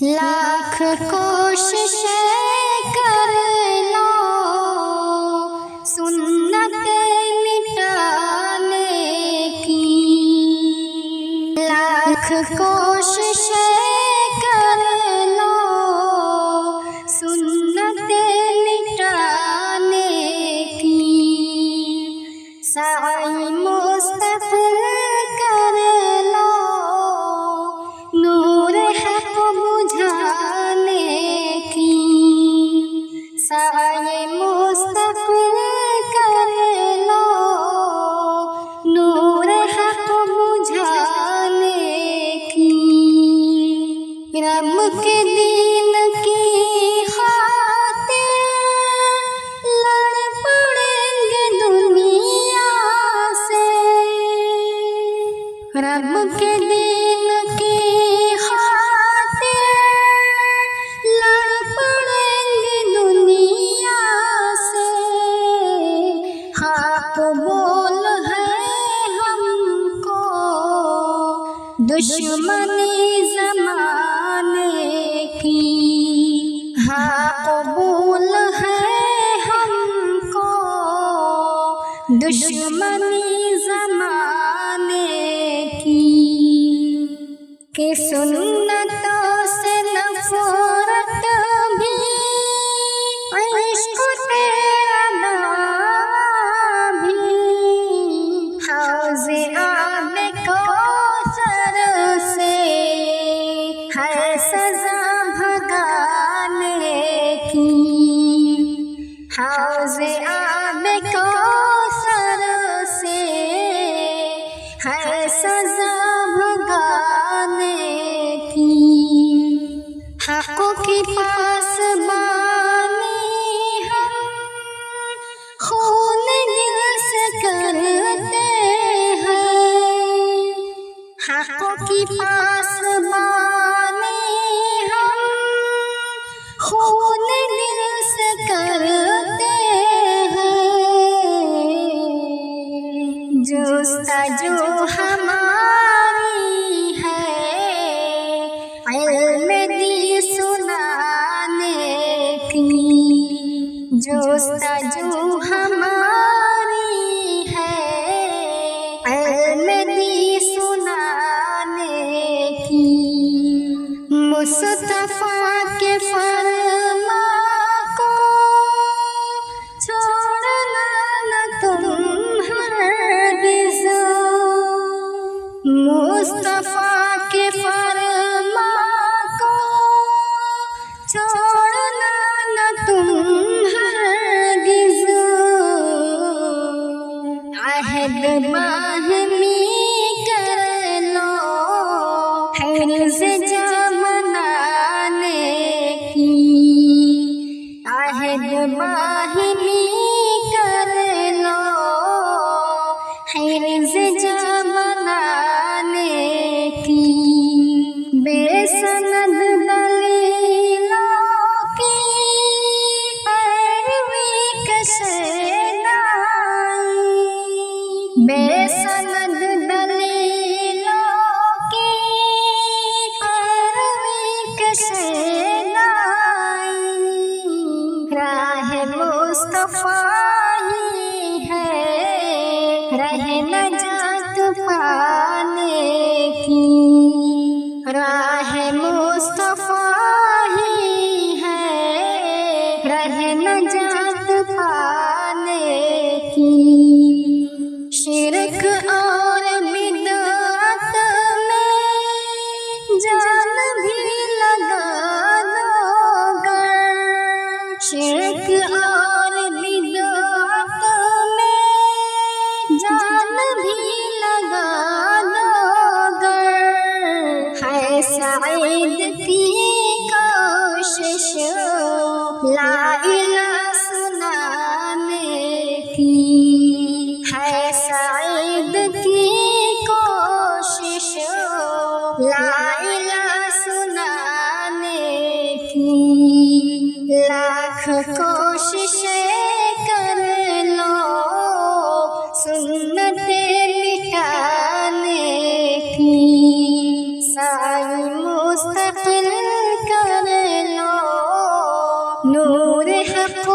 لاکھ کوششیں کر لو سنت مٹانے کی، لاکھ کوششیں کر لو سنت مٹانے کی، سعی مستقل کر لو نور حق بجھانے کی، سعی مستقل کر لو نور حق بجھانے کی، رب کے دین کی خاطر لڑ پڑیں گے دنیا سے، رب کے دین کی خاطر لڑ پڑیں گے دنیا سے، حق بول ہے ہم کو دشمنی زمانے کی، حق بول ہے ہم کو دشمنی زمانے کی، کہ سنتوں سے نفرت بھی عشق تیرا دعویٰ بھی، حوض آب کوثر سے ہے سزا بھگانے کی، حوض آب کوثر سے ہے سزا بھگانے کی، حق کی پاس بانی ہم خون دل سے کرتے ہیں، حق کی پاس بانی ہم خون دل سے کرتے ہیں، جستجو ہماری ہے علم دی سنانے کی، جستجو ہماری ہے علم دی سنانے کی، مصطفیٰ کے فرما کو چھوڑنا نہ تم ہرگز، مصطفیٰ کے فرما کو چھوڑنا نہ تم ہرگز، عہد باہمی کر لو حرز جمنانے کی، عہد باہمی کر لو حرز جمنانے کی، بے سند دلیلوں کی پیروی کشیدائی، بے سند دلیلوں کی پیروی کشیدائی، راہ مصطفیٰ ہی ہے راہ نجات پانے کی، راہ مصطفیٰ ہی ہے راہ نجات پانے کی، شرک اور بدعت میں جان بھی لگا دو گر، شرک اور بدعت میں جان بھی لگا دو گر، ہے سعید کی کوشش لا الہ سنانے کی، ہے سعید کی کوشش لا الہ سنانے کی، لاکھ کوششیں کر لو سنت مٹانے کی، سعی مستقل نور حق